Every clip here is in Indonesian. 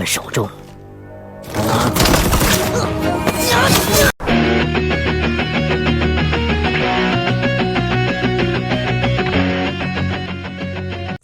们手中。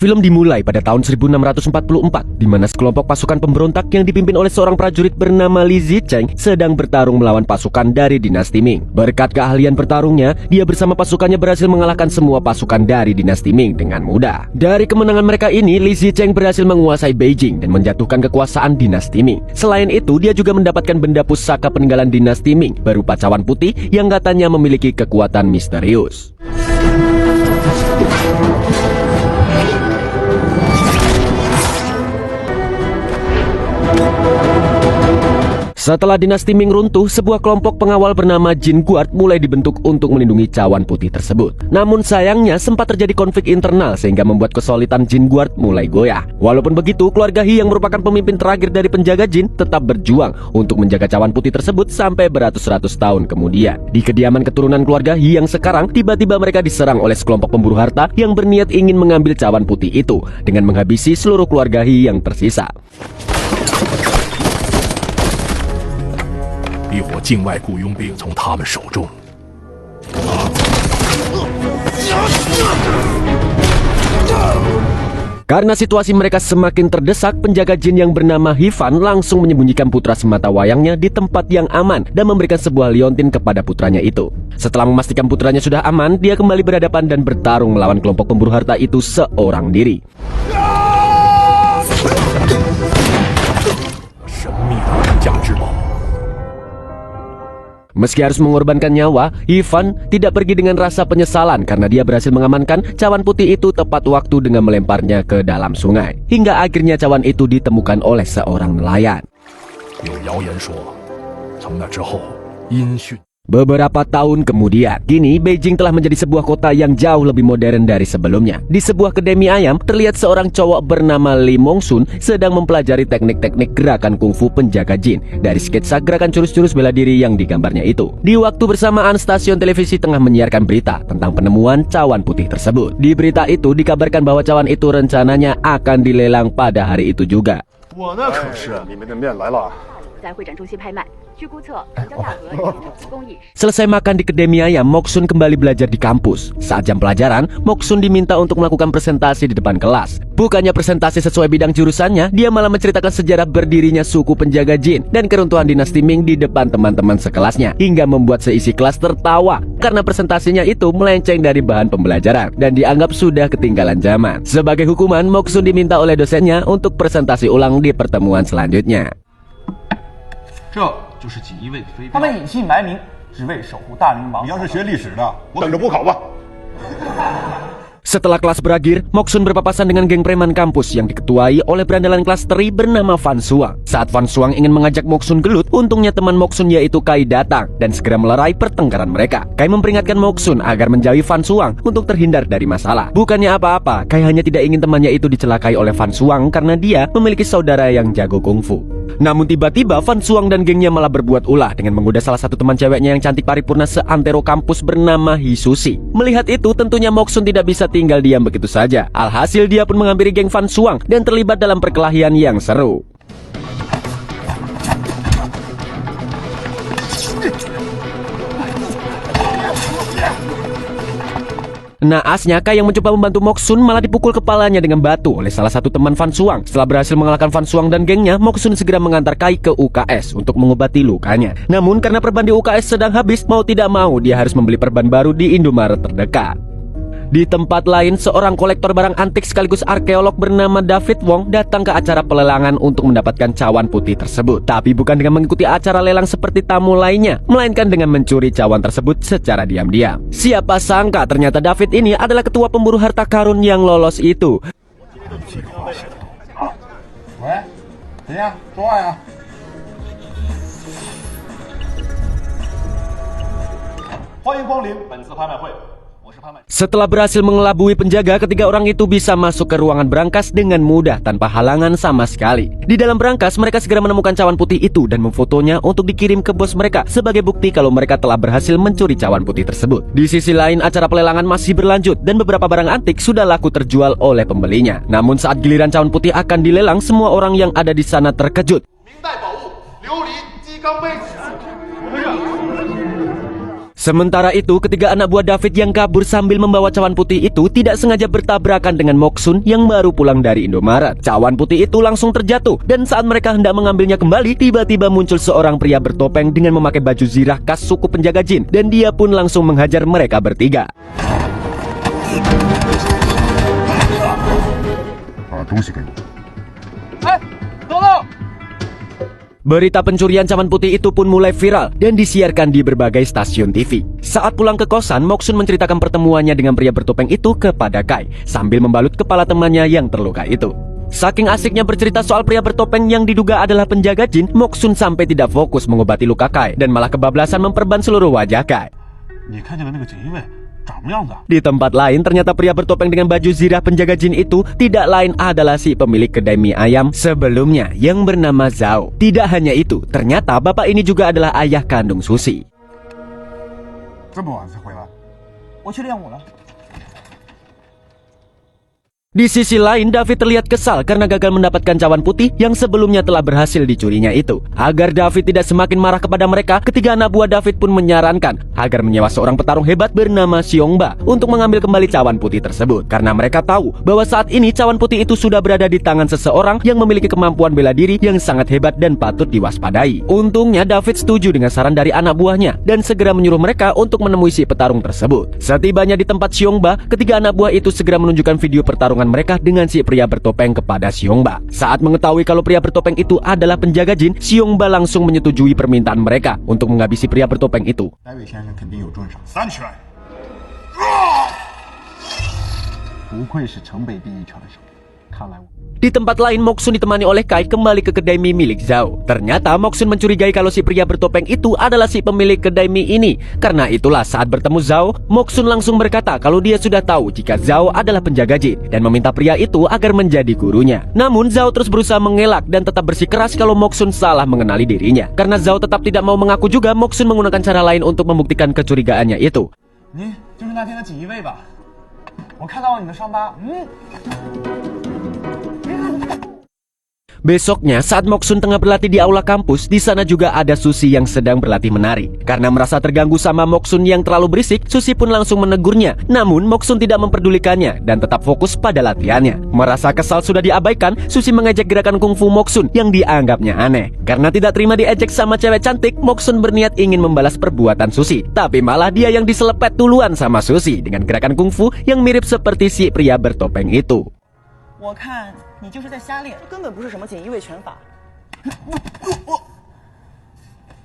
Film dimulai pada tahun 1644, di mana sekelompok pasukan pemberontak yang dipimpin oleh seorang prajurit bernama Li Zicheng sedang bertarung melawan pasukan dari dinasti Ming. Berkat keahlian bertarungnya, dia bersama pasukannya berhasil mengalahkan semua pasukan dari dinasti Ming dengan mudah. Dari kemenangan mereka ini, Li Zicheng berhasil menguasai Beijing dan menjatuhkan kekuasaan dinasti Ming. Selain itu, dia juga mendapatkan benda pusaka peninggalan dinasti Ming berupa cawan putih yang katanya memiliki kekuatan misterius. Setelah dinasti Ming runtuh, sebuah kelompok pengawal bernama Jin Guard mulai dibentuk untuk melindungi cawan putih tersebut. Namun sayangnya sempat terjadi konflik internal sehingga membuat kesulitan Jin Guard mulai goyah. Walaupun begitu, keluarga He yang merupakan pemimpin terakhir dari penjaga Jin tetap berjuang untuk menjaga cawan putih tersebut sampai beratus-ratus tahun kemudian. Di kediaman keturunan keluarga He yang sekarang, tiba-tiba mereka diserang oleh sekelompok pemburu harta yang berniat ingin mengambil cawan putih itu dengan menghabisi seluruh keluarga He yang tersisa. 一伙境外雇佣兵从他们手中。 Karena situasi mereka semakin terdesak, penjaga jin yang bernama Hifan langsung menyembunyikan putra semata wayangnya di tempat yang aman dan memberikan sebuah liontin kepada putranya itu. Setelah memastikan putranya sudah aman, dia kembali berhadapan dan bertarung melawan kelompok pemburu harta itu seorang diri. Meski harus mengorbankan nyawa, Ivan tidak pergi dengan rasa penyesalan karena dia berhasil mengamankan cawan putih itu tepat waktu dengan melemparnya ke dalam sungai. Hingga akhirnya cawan itu ditemukan oleh seorang nelayan. Beberapa tahun kemudian, kini Beijing telah menjadi sebuah kota yang jauh lebih modern dari sebelumnya. Di sebuah kedai mie ayam, terlihat seorang cowok bernama Li Mongsun sedang mempelajari teknik-teknik gerakan kungfu penjaga jin dari sketsa gerakan jurus-jurus bela diri yang digambarnya itu. Di waktu bersamaan, stasiun televisi tengah menyiarkan berita tentang penemuan cawan putih tersebut. Di berita itu dikabarkan bahwa cawan itu rencananya akan dilelang pada hari itu juga. Selesai makan di kedai mie ayam, Moksun kembali belajar di kampus. Saat jam pelajaran, Moksun diminta untuk melakukan presentasi di depan kelas. Bukannya presentasi sesuai bidang jurusannya, dia malah menceritakan sejarah berdirinya suku penjaga jin dan keruntuhan dinasti Ming di depan teman-teman sekelasnya, hingga membuat seisi kelas tertawa karena presentasinya itu melenceng dari bahan pembelajaran dan dianggap sudah ketinggalan zaman. Sebagai hukuman, Moksun diminta oleh dosennya untuk presentasi ulang di pertemuan selanjutnya. 这就是锦衣卫的飞镖，他们隐姓埋名，只为守护大明王。你要是学历史的，我等着补考吧。 Setelah kelas berakhir, Moksun berpapasan dengan geng preman kampus yang diketuai oleh berandalan kelas teri bernama Fan Suang. Saat Fan Suang ingin mengajak Moksun gelut, untungnya teman Moksun yaitu Kai datang dan segera melerai pertengkaran mereka. Kai memperingatkan Moksun agar menjauhi Fan Suang untuk terhindar dari masalah. Bukannya apa-apa, Kai hanya tidak ingin temannya itu dicelakai oleh Fan Suang karena dia memiliki saudara yang jago kungfu. Namun tiba-tiba Fan Suang dan gengnya malah berbuat ulah dengan menggoda salah satu teman ceweknya yang cantik paripurna seantero kampus bernama Hisushi. Melihat itu, tentunya Moksun tidak bisa tinggal diam begitu saja. Alhasil dia pun menghampiri geng Fan Suang dan terlibat dalam perkelahian yang seru. Naasnya, Kai yang mencoba membantu Moksun malah dipukul kepalanya dengan batu oleh salah satu teman Fan Suang. Setelah berhasil mengalahkan Fan Suang dan gengnya, Moksun segera mengantar Kai ke UKS untuk mengobati lukanya. Namun karena perban di UKS sedang habis, mau tidak mau dia harus membeli perban baru di Indomaret terdekat. Di tempat lain, seorang kolektor barang antik sekaligus arkeolog bernama David Wong datang ke acara pelelangan untuk mendapatkan cawan putih tersebut. Tapi bukan dengan mengikuti acara lelang seperti tamu lainnya, melainkan dengan mencuri cawan tersebut secara diam-diam. Siapa sangka ternyata David ini adalah ketua pemburu harta karun yang lolos itu. Setelah berhasil mengelabui penjaga, ketiga orang itu bisa masuk ke ruangan berangkas dengan mudah tanpa halangan sama sekali. Di dalam berangkas, mereka segera menemukan cawan putih itu dan memfotonya untuk dikirim ke bos mereka sebagai bukti kalau mereka telah berhasil mencuri cawan putih tersebut. Di sisi lain, acara pelelangan masih berlanjut dan beberapa barang antik sudah laku terjual oleh pembelinya. Namun saat giliran cawan putih akan dilelang, semua orang yang ada di sana terkejut. Sementara itu, ketiga anak buah David yang kabur sambil membawa cawan putih itu tidak sengaja bertabrakan dengan Moksun yang baru pulang dari Indomaret. Cawan putih itu langsung terjatuh dan saat mereka hendak mengambilnya kembali, tiba-tiba muncul seorang pria bertopeng dengan memakai baju zirah khas suku penjaga jin dan dia pun langsung menghajar mereka bertiga. Berita pencurian cawan putih itu pun mulai viral dan disiarkan di berbagai stasiun TV. Saat pulang ke kosan, Moksun menceritakan pertemuannya dengan pria bertopeng itu kepada Kai sambil membalut kepala temannya yang terluka itu. Saking asiknya bercerita soal pria bertopeng yang diduga adalah penjaga jin, Moksun sampai tidak fokus mengobati luka Kai dan malah kebablasan memperban seluruh wajah Kai. Di tempat lain, ternyata pria bertopeng dengan baju zirah penjaga jin itu tidak lain adalah si pemilik kedai mie ayam sebelumnya yang bernama Zhao. Tidak hanya itu, ternyata bapak ini juga adalah ayah kandung Susi. Di sisi lain, David terlihat kesal karena gagal mendapatkan cawan putih yang sebelumnya telah berhasil dicurinya itu. Agar David tidak semakin marah kepada mereka, ketiga anak buah David pun menyarankan agar menyewa seorang petarung hebat bernama Xiongba untuk mengambil kembali cawan putih tersebut. Karena mereka tahu bahwa saat ini cawan putih itu sudah berada di tangan seseorang yang memiliki kemampuan bela diri yang sangat hebat dan patut diwaspadai. Untungnya David setuju dengan saran dari anak buahnya dan segera menyuruh mereka untuk menemui si petarung tersebut. Setibanya di tempat Xiongba, ketiga anak buah itu segera menunjukkan video pertarungan mereka dengan si pria bertopeng kepada Xiongba. Saat mengetahui kalau pria bertopeng itu adalah penjaga jin, Xiongba langsung menyetujui permintaan mereka untuk menghabisi pria bertopeng itu. Di tempat lain, Moksun ditemani oleh Kai kembali ke kedai mie milik Zhao. Ternyata Moksun mencurigai kalau si pria bertopeng itu adalah si pemilik kedai mie ini. Karena itulah saat bertemu Zhao, Moksun langsung berkata kalau dia sudah tahu jika Zhao adalah penjaga jin dan meminta pria itu agar menjadi gurunya. Namun Zhao terus berusaha mengelak dan tetap bersikeras kalau Moksun salah mengenali dirinya. Karena Zhao tetap tidak mau mengaku juga, Moksun menggunakan cara lain untuk membuktikan kecurigaannya itu. Besoknya, saat Moksun tengah berlatih di aula kampus, di sana juga ada Susi yang sedang berlatih menari. Karena merasa terganggu sama Moksun yang terlalu berisik, Susi pun langsung menegurnya. Namun, Moksun tidak memperdulikannya dan tetap fokus pada latihannya. Merasa kesal sudah diabaikan, Susi mengejek gerakan kungfu Moksun yang dianggapnya aneh. Karena tidak terima diejek sama cewek cantik, Moksun berniat ingin membalas perbuatan Susi. Tapi malah dia yang diselepet duluan sama Susi dengan gerakan kungfu yang mirip seperti si pria bertopeng itu. 我看你就是在瞎练，根本不是什么锦衣卫拳法。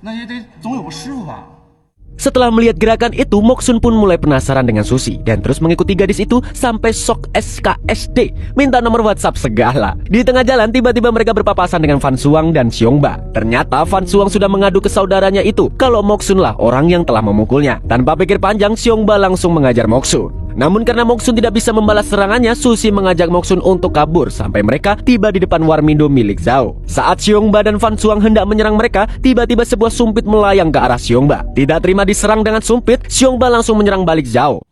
那也得总有个师傅吧。 Setelah melihat gerakan itu, Moksun pun mulai penasaran dengan Susi dan terus mengikuti gadis itu sampai sok SKSD, minta nomor WhatsApp segala. Di tengah jalan, tiba-tiba mereka berpapasan dengan Fan Suang dan Xiongba. Ternyata Fan Suang sudah mengadu ke saudaranya itu kalau Moksun lah orang yang telah memukulnya. Tanpa pikir panjang, Xiongba langsung mengajar Moksun. Namun karena Moksun tidak bisa membalas serangannya, Susi mengajak Moksun untuk kabur sampai mereka tiba di depan warmindo milik Zhao. Saat Xiongba dan Fan Suang hendak menyerang mereka, tiba-tiba sebuah sumpit melayang ke arah Xiongba. Tidak terima diserang dengan sumpit, Xiongba langsung menyerang balik Zhao.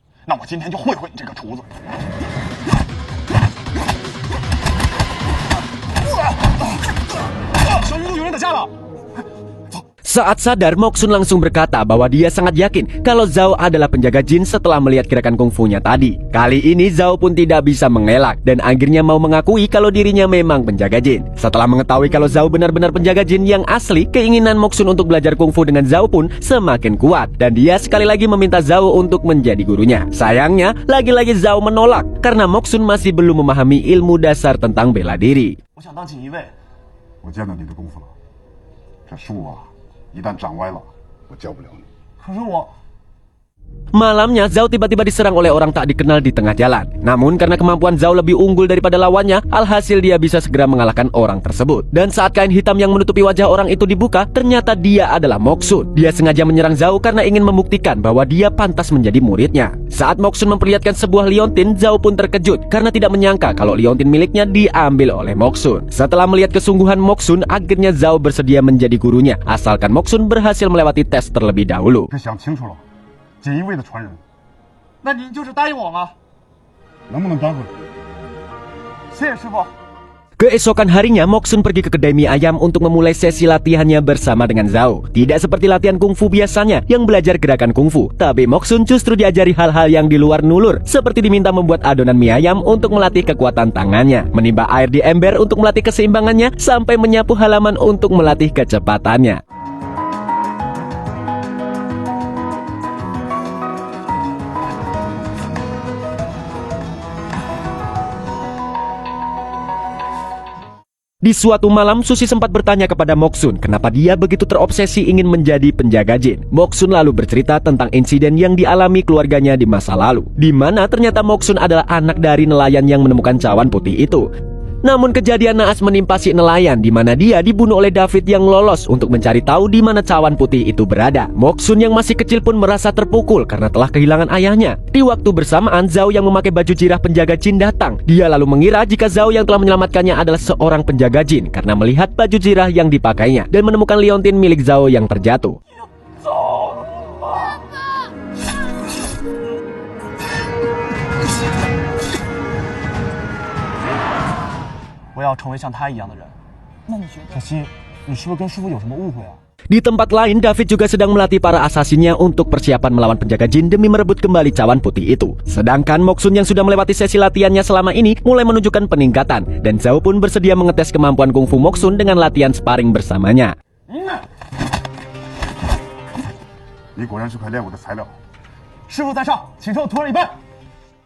Saat sadar, Moksun langsung berkata bahwa dia sangat yakin kalau Zhao adalah penjaga jin setelah melihat gerakan kungfunya tadi. Kali ini Zhao pun tidak bisa mengelak dan akhirnya mau mengakui kalau dirinya memang penjaga jin. Setelah mengetahui kalau Zhao benar-benar penjaga jin yang asli, keinginan Moksun untuk belajar kungfu dengan Zhao pun semakin kuat dan dia sekali lagi meminta Zhao untuk menjadi gurunya. Sayangnya, lagi-lagi Zhao menolak karena Moksun masih belum memahami ilmu dasar tentang bela diri. Malamnya Zhao tiba-tiba diserang oleh orang tak dikenal di tengah jalan. Namun karena kemampuan Zhao lebih unggul daripada lawannya, alhasil dia bisa segera mengalahkan orang tersebut. Dan saat kain hitam yang menutupi wajah orang itu dibuka, ternyata dia adalah Moxun. Dia sengaja menyerang Zhao karena ingin membuktikan bahwa dia pantas menjadi muridnya. Saat Moxun memperlihatkan sebuah liontin, Zhao pun terkejut karena tidak menyangka kalau liontin miliknya diambil oleh Moxun. Setelah melihat kesungguhan Moxun, akhirnya Zhao bersedia menjadi gurunya, asalkan Moxun berhasil melewati tes terlebih dahulu. 想清楚了，锦衣卫的传人，那您就是答应我吗？能不能当回来？谢谢师傅。 Keesokan harinya, Moxun pergi ke kedai mie ayam untuk memulai sesi latihannya bersama dengan Zhao. Tidak seperti latihan kungfu biasanya yang belajar gerakan kungfu, tapi Moxun justru diajari hal-hal yang di luar nulur, seperti diminta membuat adonan mie ayam untuk melatih kekuatan tangannya, menimba air di ember untuk melatih keseimbangannya, sampai menyapu halaman untuk melatih kecepatannya. Di suatu malam, Susi sempat bertanya kepada Moxun kenapa dia begitu terobsesi ingin menjadi penjaga jin. Moxun lalu bercerita tentang insiden yang dialami keluarganya di masa lalu, di mana ternyata Moxun adalah anak dari nelayan yang menemukan cawan putih itu. Namun kejadian naas menimpa si nelayan, di mana dia dibunuh oleh David yang lolos untuk mencari tahu di mana cawan putih itu berada. Moxun yang masih kecil pun merasa terpukul karena telah kehilangan ayahnya. Di waktu bersamaan, Zhao yang memakai baju jirah penjaga jin datang. Dia lalu mengira jika Zhao yang telah menyelamatkannya adalah seorang penjaga jin karena melihat baju jirah yang dipakainya dan menemukan liontin milik Zhao yang terjatuh. 我要成为像他一样的人。那你觉得？小希，你是不是跟师傅有什么误会啊？ Di tempat lain, David juga sedang melatih para asasinnya untuk persiapan melawan penjaga jin demi merebut kembali cawan putih itu. Sedangkan Moxun yang sudah melewati sesi latihannya selama ini mulai menunjukkan peningkatan, dan Zhao pun bersedia mengetes kemampuan kungfu Moxun dengan latihan sparring bersamanya. 你果然是块练武的材料。师傅在上，请受徒儿礼拜。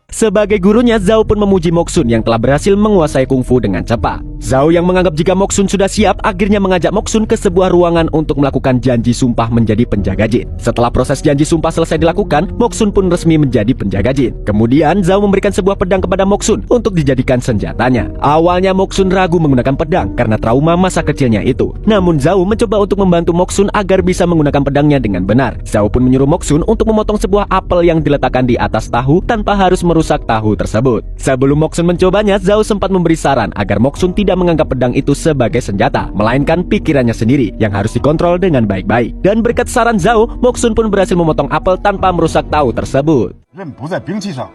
Sebagai gurunya, Zhao pun memuji Moxun yang telah berhasil menguasai kungfu dengan cepat. Zhao yang menganggap jika Moxun sudah siap, akhirnya mengajak Moxun ke sebuah ruangan untuk melakukan janji sumpah menjadi penjaga jin. Setelah proses janji sumpah selesai dilakukan, Moxun pun resmi menjadi penjaga jin. Kemudian Zhao memberikan sebuah pedang kepada Moxun untuk dijadikan senjatanya. Awalnya Moxun ragu menggunakan pedang karena trauma masa kecilnya itu. Namun Zhao mencoba untuk membantu Moxun agar bisa menggunakan pedangnya dengan benar. Zhao pun menyuruh Moxun untuk memotong sebuah apel yang diletakkan di atas tahu tanpa harus merusak tahu tersebut. Sebelum Moxun mencobanya, Zhao sempat memberi saran agar Moxun tidak menganggap pedang itu sebagai senjata, melainkan pikirannya sendiri yang harus dikontrol dengan baik-baik. Dan berkat saran Zhao, Moxun pun berhasil memotong apel tanpa merusak tahu tersebut. 刃不在兵器上，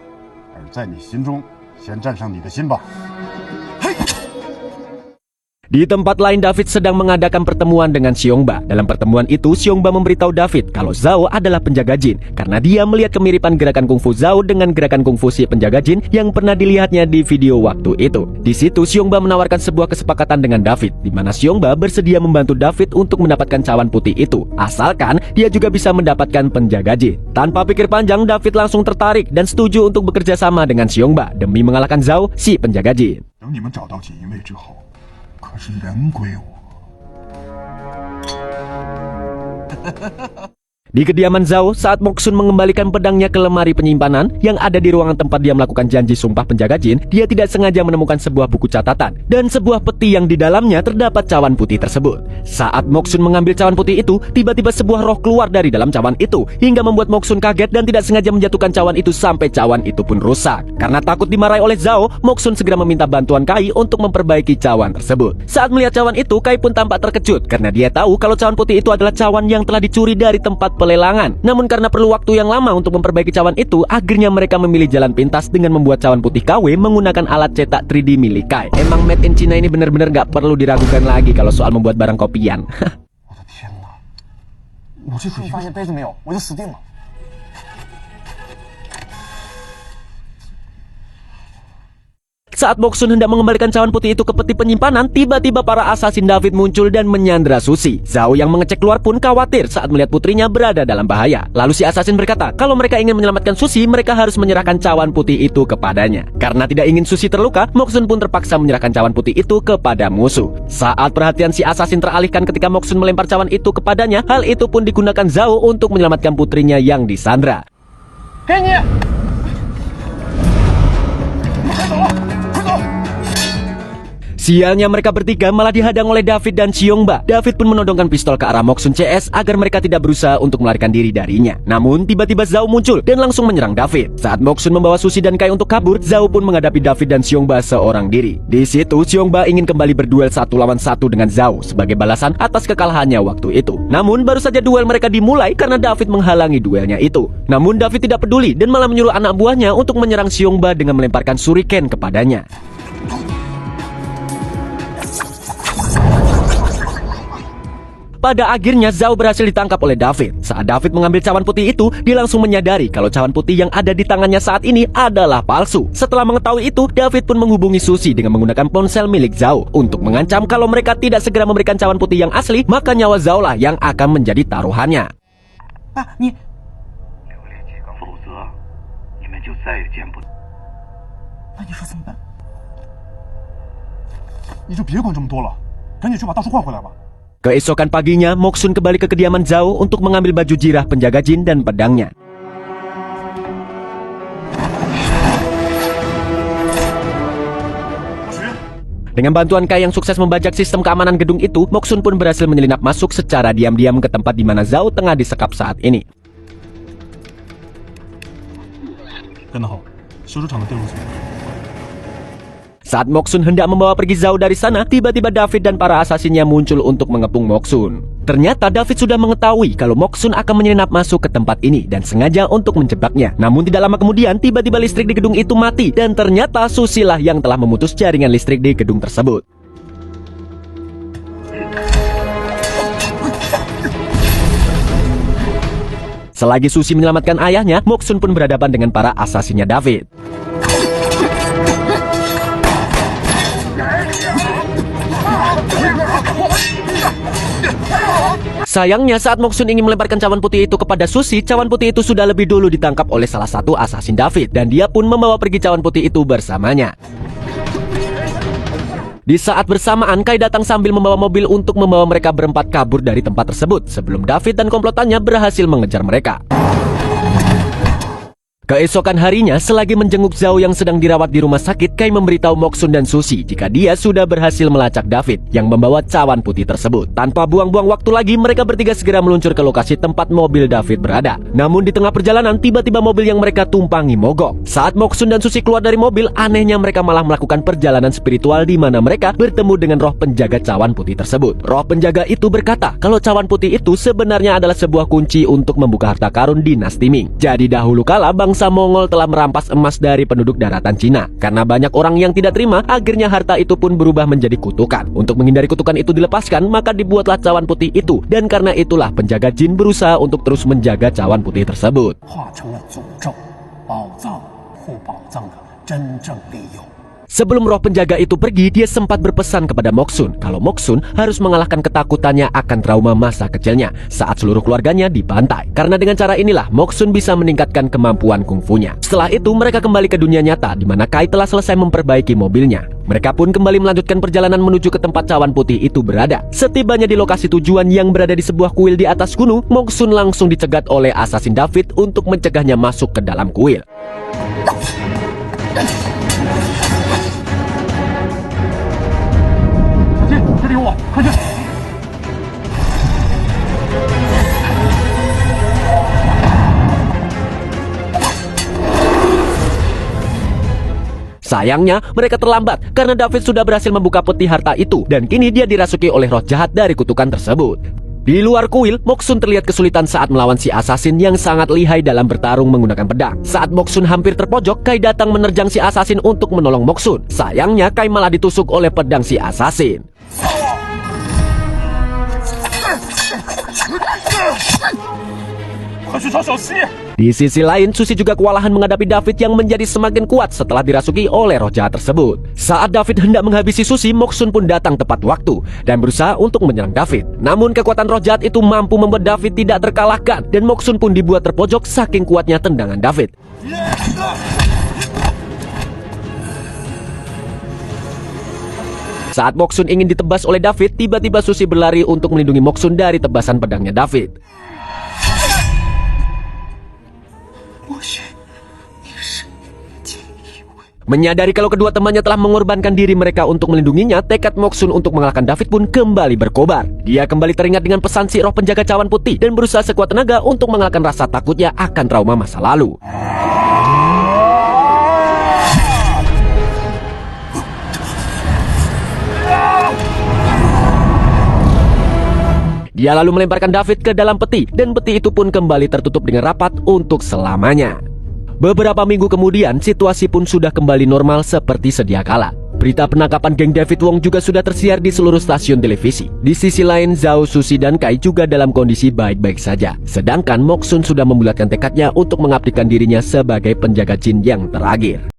而在你心中。先战胜你的心吧。 Di tempat lain, David sedang mengadakan pertemuan dengan Xiongba. Dalam pertemuan itu, Xiongba memberitahu David kalau Zhao adalah penjaga jin karena dia melihat kemiripan gerakan kungfu Zhao dengan gerakan kungfu si penjaga jin yang pernah dilihatnya di video waktu itu. Di situ, Xiongba menawarkan sebuah kesepakatan dengan David, di mana Xiongba bersedia membantu David untuk mendapatkan cawan putih itu, asalkan dia juga bisa mendapatkan penjaga jin. Tanpa pikir panjang, David langsung tertarik dan setuju untuk bekerja sama dengan Xiongba demi mengalahkan Zhao, si penjaga jin. 等你们找到锦衣卫之后，可是人归我。 Di kediaman Zhao, saat Moxun mengembalikan pedangnya ke lemari penyimpanan yang ada di ruangan tempat dia melakukan janji sumpah penjaga jin, dia tidak sengaja menemukan sebuah buku catatan dan sebuah peti yang di dalamnya terdapat cawan putih tersebut. Saat Moxun mengambil cawan putih itu, tiba-tiba sebuah roh keluar dari dalam cawan itu hingga membuat Moxun kaget dan tidak sengaja menjatuhkan cawan itu sampai cawan itu pun rusak. Karena takut dimarahi oleh Zhao, Moxun segera meminta bantuan Kai untuk memperbaiki cawan tersebut. Saat melihat cawan itu, Kai pun tampak terkejut karena dia tahu kalau cawan putih itu adalah cawan yang telah dicuri dari tempat pelelangan. Namun karena perlu waktu yang lama untuk memperbaiki cawan itu, akhirnya mereka memilih jalan pintas dengan membuat cawan putih KW menggunakan alat cetak 3D milik Kai. Emang made in China ini benar-benar gak perlu diragukan lagi kalau soal membuat barang kopian. 我的天哪！我这水发现杯子没有，我就死定了。 Saat Moxun hendak mengembalikan cawan putih itu ke peti penyimpanan, tiba-tiba para asasin David muncul dan menyandra Susi. Zhao yang mengecek keluar pun khawatir saat melihat putrinya berada dalam bahaya. Lalu si asasin berkata, kalau mereka ingin menyelamatkan Susi, mereka harus menyerahkan cawan putih itu kepadanya. Karena tidak ingin Susi terluka, Moxun pun terpaksa menyerahkan cawan putih itu kepada musuh. Saat perhatian si asasin teralihkan ketika Moxun melempar cawan itu kepadanya, hal itu pun digunakan Zhao untuk menyelamatkan putrinya yang disandra. 给你。快走了，快走！ Sialnya mereka bertiga malah dihadang oleh David dan Xiongba. David pun menodongkan pistol ke arah Moxun CS agar mereka tidak berusaha untuk melarikan diri darinya. Namun tiba-tiba Zhao muncul dan langsung menyerang David. Saat Moxun membawa Sushi dan Kai untuk kabur, Zhao pun menghadapi David dan Xiongba seorang diri. Di situ Xiongba ingin kembali berduel 1 lawan 1 dengan Zhao sebagai balasan atas kekalahannya waktu itu. Namun baru saja duel mereka dimulai karena David menghalangi duelnya itu. Namun David tidak peduli dan malah menyuruh anak buahnya untuk menyerang Xiongba dengan melemparkan shuriken kepadanya. Pada akhirnya Zhao berhasil ditangkap oleh David. Saat David mengambil cawan putih itu, dia langsung menyadari kalau cawan putih yang ada di tangannya saat ini adalah palsu. Setelah mengetahui itu, David pun menghubungi Sushi dengan menggunakan ponsel milik Zhao untuk mengancam kalau mereka tidak segera memberikan cawan putih yang asli, maka nyawa Zhao lah yang akan menjadi taruhannya. Ah,你说怎么办？你就别管这么多了，赶紧去把大叔换回来吧。 Keesokan paginya, Moxun kembali ke kediaman Zhao untuk mengambil baju jirah penjaga jin dan pedangnya. Dengan bantuan Kai yang sukses membajak sistem keamanan gedung itu, Moxun pun berhasil menyelinap masuk secara diam-diam ke tempat di mana Zhao tengah disekap saat ini. 干得好，修车厂的电路组。 Saat Moxun hendak membawa pergi Zhao dari sana, tiba-tiba David dan para asasinnya muncul untuk mengepung Moxun. Ternyata David sudah mengetahui kalau Moxun akan menyelinap masuk ke tempat ini dan sengaja untuk menjebaknya. Namun tidak lama kemudian, tiba-tiba listrik di gedung itu mati dan ternyata Sushi lah yang telah memutus jaringan listrik di gedung tersebut. Selagi Sushi menyelamatkan ayahnya, Moxun pun berhadapan dengan para asasinnya David. Sayangnya saat Moxun ingin melemparkan cawan putih itu kepada Sushi, cawan putih itu sudah lebih dulu ditangkap oleh salah satu asasin David dan dia pun membawa pergi cawan putih itu bersamanya. Di saat bersamaan, Kai datang sambil membawa mobil untuk membawa mereka berempat kabur dari tempat tersebut sebelum David dan komplotannya berhasil mengejar mereka. Keesokan harinya, selagi menjenguk Zhao yang sedang dirawat di rumah sakit, Kai memberitahu Moxun dan Sushi jika dia sudah berhasil melacak David yang membawa cawan putih tersebut. Tanpa buang-buang waktu lagi, mereka bertiga segera meluncur ke lokasi tempat mobil David berada. Namun di tengah perjalanan, tiba-tiba mobil yang mereka tumpangi mogok. Saat Moxun dan Sushi keluar dari mobil, anehnya mereka malah melakukan perjalanan spiritual di mana mereka bertemu dengan roh penjaga cawan putih tersebut. Roh penjaga itu berkata kalau cawan putih itu sebenarnya adalah sebuah kunci untuk membuka harta karun dinasti Ming. Jadi dahulu kala bangsa Mongol telah merampas emas dari penduduk daratan Cina. Karena banyak orang yang tidak terima, akhirnya harta itu pun berubah menjadi kutukan. Untuk menghindari kutukan itu dilepaskan, maka dibuatlah cawan putih itu. Dan karena itulah penjaga jin berusaha untuk terus menjaga cawan putih tersebut. Sebelum roh penjaga itu pergi, dia sempat berpesan kepada Moxun kalau Moxun harus mengalahkan ketakutannya akan trauma masa kecilnya saat seluruh keluarganya dibantai. Karena dengan cara inilah Moxun bisa meningkatkan kemampuan kungfunya. Setelah itu mereka kembali ke dunia nyata di mana Kai telah selesai memperbaiki mobilnya. Mereka pun kembali melanjutkan perjalanan menuju ke tempat cawan putih itu berada. Setibanya di lokasi tujuan yang berada di sebuah kuil di atas gunung, Moxun langsung dicegat oleh asasin David untuk mencegahnya masuk ke dalam kuil. Sayangnya mereka terlambat karena David sudah berhasil membuka peti harta itu dan kini dia dirasuki oleh roh jahat dari kutukan tersebut. Di luar kuil, Moxun terlihat kesulitan saat melawan si asasin yang sangat lihai dalam bertarung menggunakan pedang. Saat Moxun hampir terpojok, Kai datang menerjang si asasin untuk menolong Moxun. Sayangnya Kai malah ditusuk oleh pedang si asasin. Di sisi lain, Sushi juga kewalahan menghadapi David yang menjadi semakin kuat setelah dirasuki oleh roh jahat tersebut. Saat David hendak menghabisi Sushi, Moxun pun datang tepat waktu dan berusaha untuk menyerang David. Namun kekuatan roh jahat itu mampu membuat David tidak terkalahkan dan Moxun pun dibuat terpojok saking kuatnya tendangan David. Saat Moxun ingin ditebas oleh David, tiba-tiba Sushi berlari untuk melindungi Moxun dari tebasan pedangnya David. Menyadari kalau kedua temannya telah mengorbankan diri mereka untuk melindunginya, tekad Moksun untuk mengalahkan David pun kembali berkobar. Dia kembali teringat dengan pesan si roh penjaga cawan putih dan berusaha sekuat tenaga untuk mengalahkan rasa takutnya akan trauma masa lalu. Dia lalu melemparkan David ke dalam peti, dan peti itu pun kembali tertutup dengan rapat untuk selamanya. Beberapa minggu kemudian, situasi pun sudah kembali normal seperti sedia kala. Berita penangkapan geng David Wong juga sudah tersiar di seluruh stasiun televisi. Di sisi lain, Zhao Sushi dan Kai juga dalam kondisi baik-baik saja. Sedangkan Moksun sudah membulatkan tekadnya untuk mengabdikan dirinya sebagai penjaga jin yang terakhir.